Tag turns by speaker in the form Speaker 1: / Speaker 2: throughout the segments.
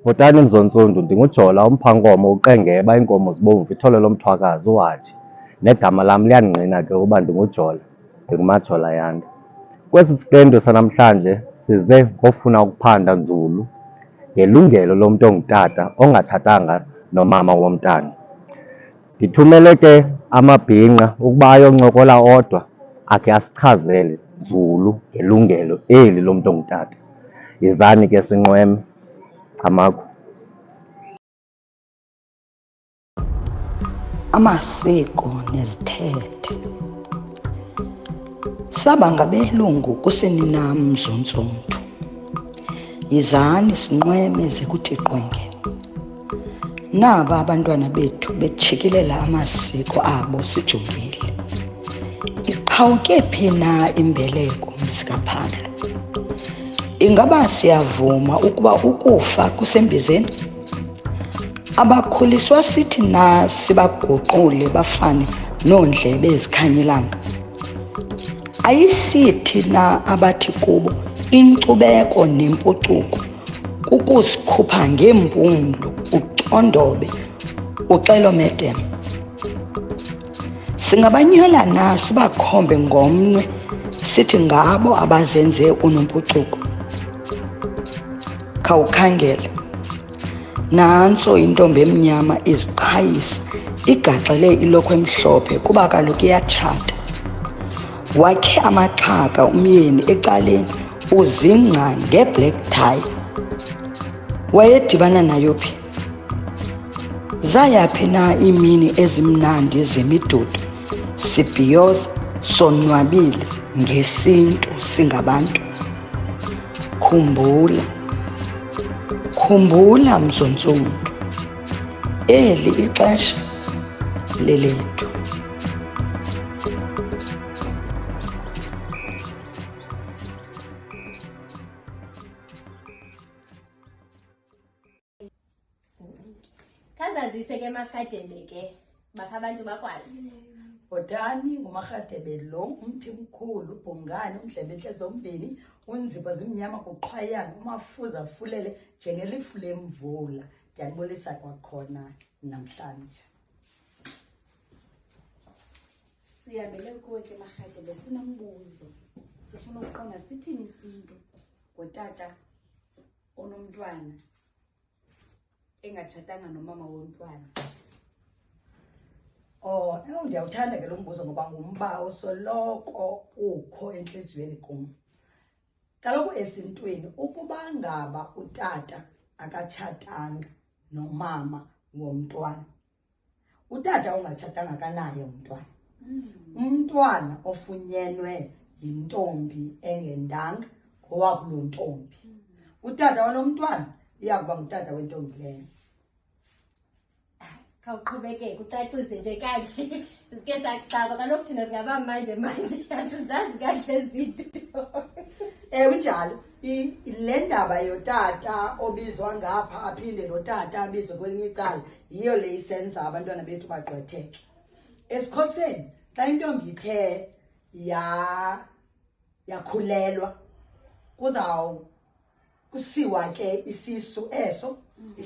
Speaker 1: Bhotani Mzontsundu, ndinguJola umphankomo uqengeba iinkomo zibomvu ithole lomthwakazi uHaji. Negama lam liyandingqina ke uba ndinguJola, ndinguMajola Yanda. Kwesi siqendu sanamhlanje size ngofuna ukuphanda nzulu ngelungelo lomntu ongutata ongatshatanga nomama womntana. Ndithumele ke amabhinqa ukuba ayoncokola odwa akhe asichazele nzulu ngelungelo eli lomntu ongutata. Yizani ke sinqweme. Camagu.
Speaker 2: Amasiko nezithethe. Saba ngabelungu kusenina Mzontsundu. Yizani sinqweme ze kuthi qwenge. Naba abantwana bethu bejikilela amasiko abo sijongile. Iqhawuke phi na imbeleko mzikaphalo? Ingaba siyavuma ukuba ukufa kusembizeni? Abakhuliswa sithi na sibaguqule bafane noondlebe ezikhanyilanga? Ayisithi na abathi kubo inkcubeko nempucuko kukusikhupha ngeempumlo ucondobe uxelomedem? Singabanyola na sibakhombe ngomnwe sithi ngabo abazenze unompucuko? Khawukhangele, nantso intombi emnyama iziqhayisa igaxele ilokhwe emhlophe kuba kaloku iyatshata. Wakhe amaxhaka umyeni ecaleni uzingca ngeblack tie. Wayedibana nayo phi? Zayaphi na iimini ezimnandi zemidudu sibhiyoza sonwabile ngesintu singabantu? Khumbula Mzontsundu, eli ixesha lelethu.
Speaker 3: Kazazise ke Marhadebe ke bakhe abantu bakwazi.
Speaker 4: Bhotani nguMarhadebe lo, umthi mkhulu, ubhungane, undlebentle zombini, unzipho zimnyama kuqhwayana, umafuza afulele njengelifu lemvula. Ndiyanibulisa kwakhona namhlanje.
Speaker 5: Siyabele kuwe ke Marhadebe, sinombuzo. Sifuna ukuqonda sithini isintu ngotata onomntwana engatshatanga nomama womntwana.
Speaker 4: Ndiyawuthanda ke lo mbuzo ngoba ngumba osoloko ukho entliziyweni kum. Kaloku esintwini ukuba ngaba utata akatshatanga nomama womntwana, utata ongatshatanga akanaye umntwana. Umntwana ofunyenwe yintombi engendanga ngowakuloo ntombi. Utata walo mntwana iyakuba ngutata wentombi leyo.
Speaker 3: Khawuqhubekeke ucacise nje kahle. Sike saxaba kaloku thina singaba manje asizazi kahle izinto.
Speaker 4: Unjalo le ndaba yotata obizwa ngapha aphinde notata abizwe kwelinye icala yiyo le isenza abantwana bethu bagqwetheke. Esikhoseni xa intombi ithe yakhulelwa kusiwa ke isisu eso,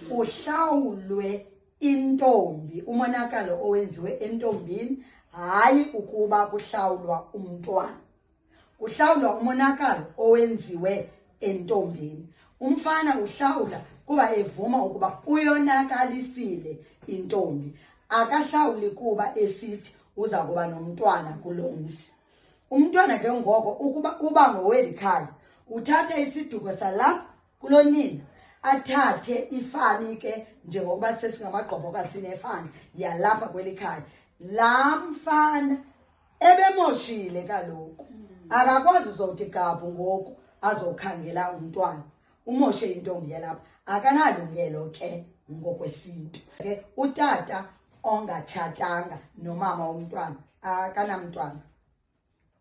Speaker 4: kuhlawulwe intombi umonakalo owenziwe entombini, hayi ukuba kuhlawulwa umntwana. Kuhlawulwa umonakalo owenziwe entombini. Umfana uhlawula kuba evuma ukuba uyonakalisile intombi. Akahlawuli kuba esithi uza kuba nomntwana kuloo mzi. Umntwana ke ngoko ukuba uba ngoweli khaya, uthatha isiduko salapha kulonina, athathe ifani ke njengokuba sesingamagqobhoka sinefani yalapha kweli khaya. Laa mfana ebemoshile kaloku. Akakwazi uzothi gabhu ngoku azokhangela umntwana. Umoshe intombi yalapha. Akanalungelo ke ngokwesintu. Ke utata ongatshatanga nomama womntwana akanamntwana.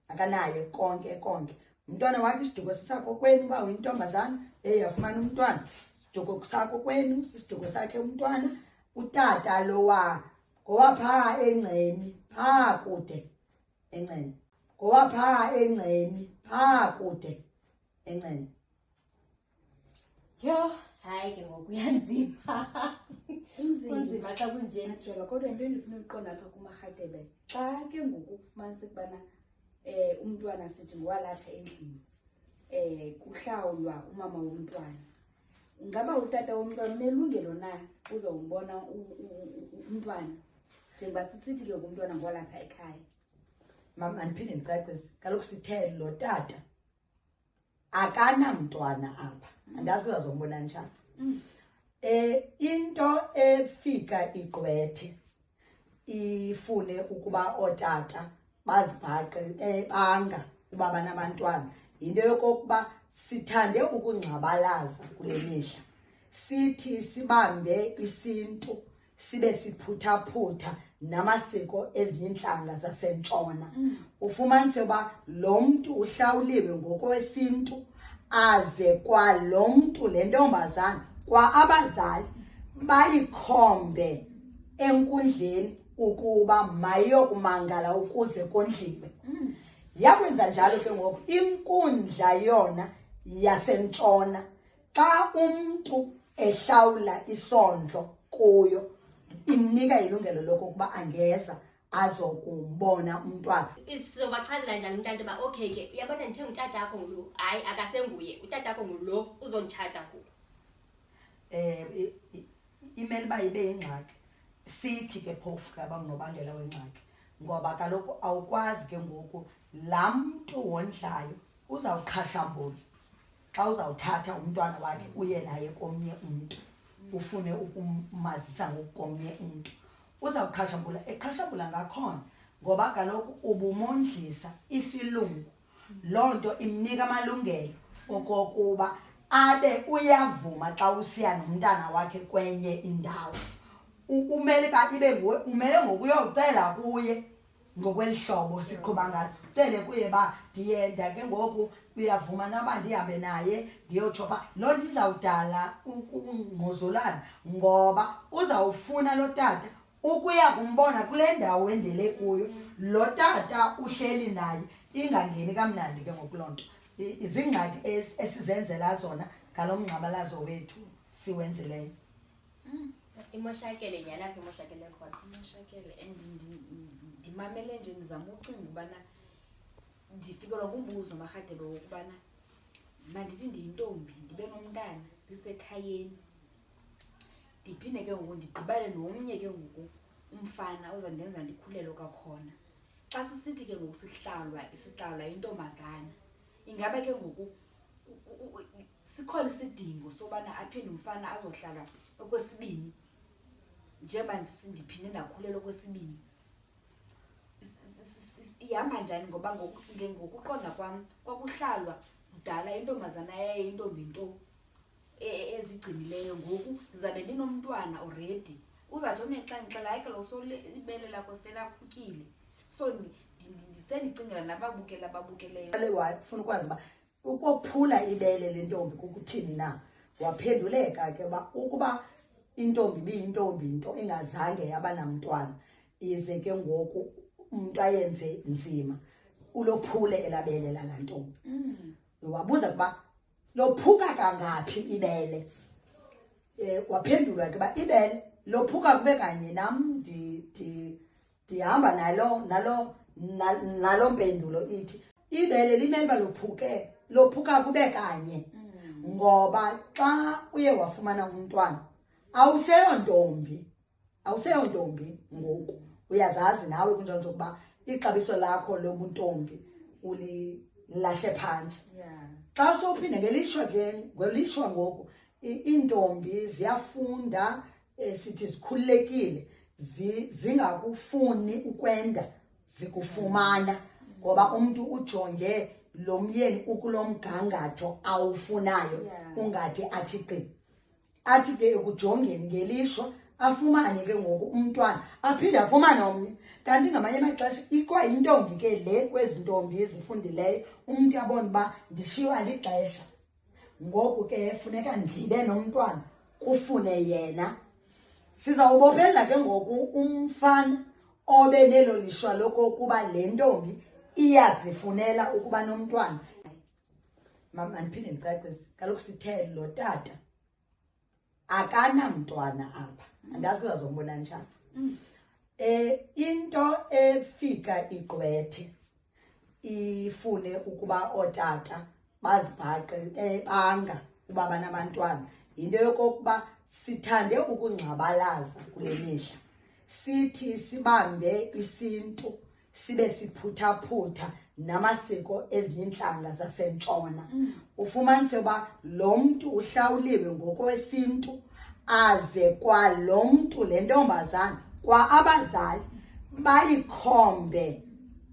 Speaker 4: Akanaye konke. Umntwana wakhe isiduko sisakho kwenu uba uyintombazana yafumana umntwana. Isiduko sakho kwenu sisiduko sakhe umntwana. Utata lowa ngowaphaa engceni phaa kude engceni. Ngowaphaa engceni phaa kude engceni.
Speaker 3: Yho, hayi ke ngoku uyanzima kunzima xa kunjena.
Speaker 5: Jola, kodwa into endifuna uyiqonda apha kumarhatebe, xa ke ngoku kufumanise ukubana umntwana sithi ngowalapha endlini, kuhlawulwa umama womntwana, ngaba utata womntwana unelungelo na uzombona umntwana njengoba sisithi ke umntwana ngowalapha ekhaya?
Speaker 4: Mama, andiphinde ndicacise. Kaloku sithe lo tata akanamntwana apha. Andazi kuzazombona njani. Into efika igqwethe ifune ukuba otata bazibhaqe banga uba banabantwana, yinto yokokuba sithande ukungcabalaza kule mihla. Sithi sibambe isintu sibe siphuthaphutha namasiko ezintlanga zasentshona. Ufumanise uba lo mntu uhlawuliwe ngokwesintu, aze kwa lo mntu, le ntombazana, kwa abazali bayikhombe enkundleni ukuba mayiyokumangala ukuze kondliwe. Yakwenza njalo ke ngoku inkundla yona yasentshona, xa umntu ehlawula isondlo kuyo, imnika ilungelo lokokuba angeza azokumbona umntwana.
Speaker 3: Sizobachazela njani umntana uba okay ke uyabona ndithe ngutata akho ngulo, hayi akasenguye, utata akho ngulo uzonditshata ngoku.
Speaker 4: Imele uba ibe yingxaki. Sithi ke phofu ke abangunobangela wengxaki, ngoba kaloku awukwazi ke ngoku laa mntu wondlayo uzawuqhashambula xa uzawuthatha umntwana wakhe uye naye komnye umntu ufune ukumazisa ngokomnye umntu. Uzawuqhashambula, eqhashambula ngakhona ngoba kaloku ubumondlisa isilungu. Loo nto imnika amalungelo okokuba abe uyavuma xa usiya nomntana wakhe kwenye indawo. Umele uba ibe nguwe, umele ngokuyocela kuye ngokweli hlobo siqhuba ngalo. Ucele kuye uba ndiyenda ke ngoku uyavuma naba ndihambe naye ndiyotsho phaa. Loo nto izawudala ukungquzulana ngoba uzawufuna lo tata ukuya kumbona kule ndawo endele kuyo. Lo tata uhleli naye ingangeni kamnandi ke ngoku loo nto. Izingxaki esizenzela zona ngalo mngcabalazo wethu siwenzileyo.
Speaker 3: Imoshakele nyhani apha imoshakele khona.
Speaker 5: Imoshakele, and ndimamele nje ndizama ucinga ubana ndifikelwa ngumbuzo marhatebe wokubana mandithi ndiyintombi ndibe nomntana ndisekhayeni, ndiphinde ke ngoku ndidibane nomnye ke ngoku umfana ozandenza ndikhulelwe kwakhona. Xa sisithi ke ngoku sihlawulwa intombazana, ingaba ke ngoku sikhona isidingo sobana aphinde umfana azohlala okwesibini njengoba ndiphinde ndakhulelwa okwesibini? Ihamba njani? Ngoba ngokuqonda kwam kwakuhlalwa kudala intombazana yayiyintombi nto ezigcinileyo. Ngoku ndizabe ndinomntwana already, uzawuthi omnye xa ndixela hayi kaloku ibele lakho selaphukile. So ndisendicingela nababukeleyo
Speaker 4: Wafuna ukwazi uba ukophula ibele lentombi kukuthini na. Waphenduleka ke uba ukuba intombi ibiyintombi nto ingazange yaba namntwana, ize ke ngoku umntu ayenze nzima ulophule elabele lala ntombi. Wabuza ukuba lophuka kangaphi ibele. Waphendulwa ke uba ibele lophuka kube kanye. Nam ndihamba nalo mpendulo ithi ibele limele uba lophuka kube kanye. Ngoba xa uye wafumana umntwana awuseyontombi ngoku. Uyazazi nawe kunjalo nje ukuba ixabiso lakho lobuntombi ulilahle phantsi. Xa sowuphinde ngelishwa ngoku iintombi ziyafunda, sithi zikhululekile, zingakufuni ukwenda zikufumana ngoba umntu ujonge lo myeni ukulo mgangatho awufunayo. Ungathi athi qi, athi ke ekujongeni ngelishwa afumane ke ngoku umntwana aphinde afumane omnye. Kanti ngamanye amaxesha ikwayintombi ke le kwezi ntombi ezifundileyo, umntu abone uba ndishiywa lixesha, ngoku ke funeka ndibe nomntwana kufune yena. Sizawubophelela ke ngoku umfana obe nelo lishwa lokokuba le ntombi iyazifunela ukuba nomntwana. Mama, andiphinde ndicacise. Kaloku sithe lo tata akanamntwana apha. Andazi kuzazombona njani. Into efika igqwethe ifune ukuba otata bazibhaqe banga uba banabantwana yinto yokokuba sithande ukungcabalaza kule mihla. Sithi sibambe isintu sibe siphuthaphutha namasiko ezinhlanga zasentshona. Ufumanise uba lo mntu uhlawuliwe ngokwesintu aze kwa lo mntu le ntombazana kwa abazali bayikhombe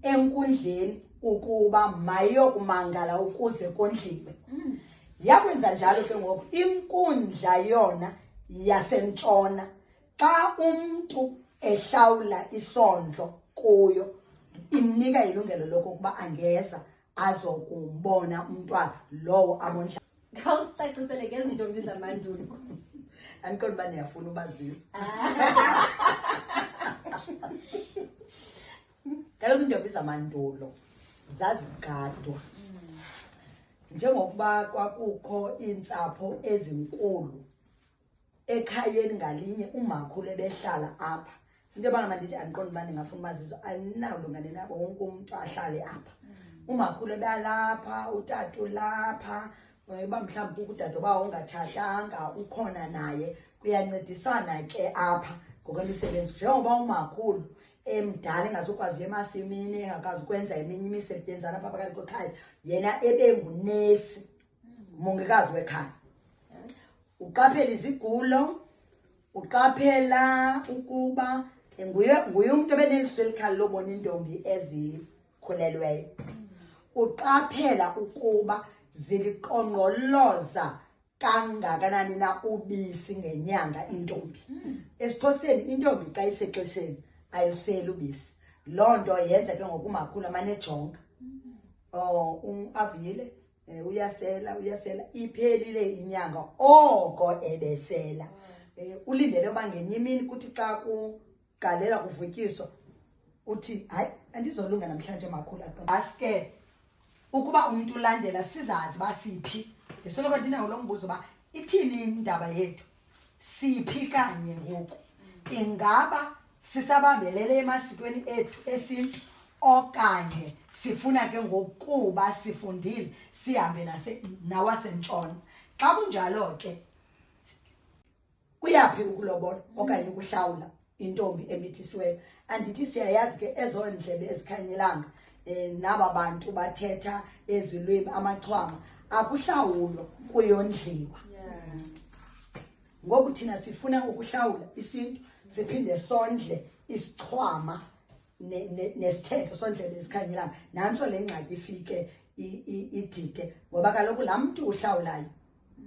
Speaker 4: enkundleni ukuba mayokumangala ukuze kondliwe. Yakwenza njalo ke ngoku inkundla yona yasentshona xa umntu ehlawula isondlo kuyo imnika ilungelo lokuba angeza azokumbona umntwana lowo amondla.
Speaker 3: Khawusicacisele ngezintombi zamandulo.
Speaker 4: Andiqondi uba niyafuna ubazisa. Kaloku iintombi zamandulo zazigadwa njengokuba kwakukho iintsapho ezinkulu ekhayeni ngalinye umakhulu ebehlala apha. Into yobana mandithi andiqondi uba ndingafuna ubazisa alinawulungane nabo wonke umntu ahlale apha. Umakhulu ebalapha, utata ulapha, uba mhlawumbi kukudade uba ongatshatanga ukhona naye kuyancedisana ke apha ngokwemisebenzi. Njengoba umakhulu emdala engazukwazi uya emasimini engakwazi ukwenza eminye imisebenzi apha phakathi kwekhaya, yena ebengunesi, umongikazi wekhaya. Uqaphela izigulo, uqaphela ukuba nguye umntu ebeneliso elikhali lobona iintombi ezikhulelweyo. Uqaphela ukuba ziliqongqoloza kangakanani na ubisi ngenyanga intombi. EsiXhoseni intombi xa isexesheni ayiseli ubisi. Loo nto yenza ke ngoku umakhulu amane ejonga. Avile uyasela iphelile inyanga oko ebesela. Ulindele uba ngenye imini kuthi xa kugalela kuvutyiso uthi hayi andizolunga namhlanje makhulu aqina. Aske ukuba umuntu ulandela sizazi basiphi. Ndisoloko ndinawo lo mbuzo uba ithini indaba yethu, siphi kanye ngoku. Ingaba sisabambelele emasikweni ethu esintu okanye sifuna ke ngokuba sifundile sihambe nawasentshona. Xa kunjalo ke kuyaphi ukulobola okanye ukuhlawula intombi emithisiweyo? Andithi siyayazi ke ezo ndlebe ezikhanyelanga naba bantu bathetha ezilwimi amachwama akuhlawulwa kuyondliwa. Ngoku thina sifuna ukuhlawula isintu siphinde sondle isichwama nesithetho sondlebe ezikhanyelanga. Nantso le ngxaki ifike idide ngoba kaloku laa mntu uhlawulayo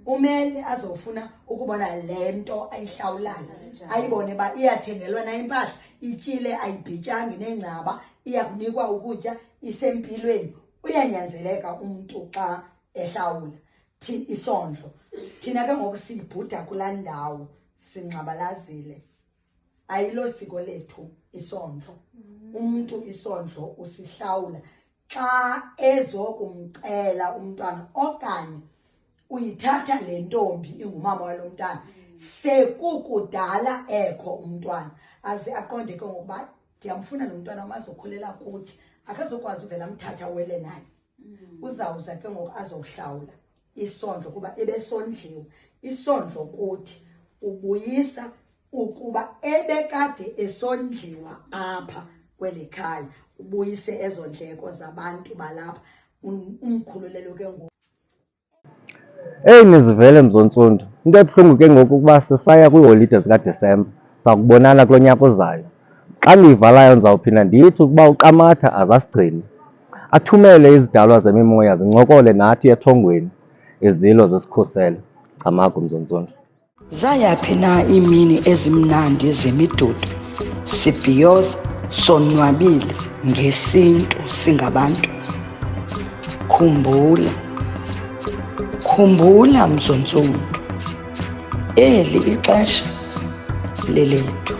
Speaker 4: umele azofuna ukubona le nto ayihlawulayo, ayibone uba iyathengelwa na impahla, ityile ayibhityanga nengcaba, iyakunikwa ukutya, isempilweni. Uyanyanzeleka umntu xa ehlawula isondlo. Thina ke ngoku siyibhuda kulaa ndawo singxabalazile. Ayilo siko lethu isondlo. Umntu isondlo usihlawula xa ezokumcela umntwana okanye uyithatha le ntombi ingumama walo mntana sekukudala ekho umntwana aze aqonde ke ngokuba ndiyamfuna lo mntwana mazokhulela kuthi akazokwazi uvela mthatha wele naye. Uzawuza ke ngoku azohlawula isondlo kuba ebesondliwe. Isondlo kuthi ubuyisa ukuba ebekade esondliwa apha kweli khaya, ubuyise ezo ndleko zabantu balapha umkhululelo ke ngoku.
Speaker 1: Nizivele Mzontsundu, into ebuhlungu ke ngoku ukuba sisaya kwiiholide zikaDisemba, sakubonana kulo nyaka ozayo. Xa ndiyivalayo ndizawuphinda ndithi ukuba uQamatha azasigcini, athumele izidalwa zemimoya zincokole nathi ethongweni, izilo zisikhusele. Camagu Mzontsundu.
Speaker 2: Zayaphi na iimini ezimnandi zemidudu, sibhiyoza, sonwabile ngesintu singabantu? Khumbula Mzontsundu, eli ixesha lelethu.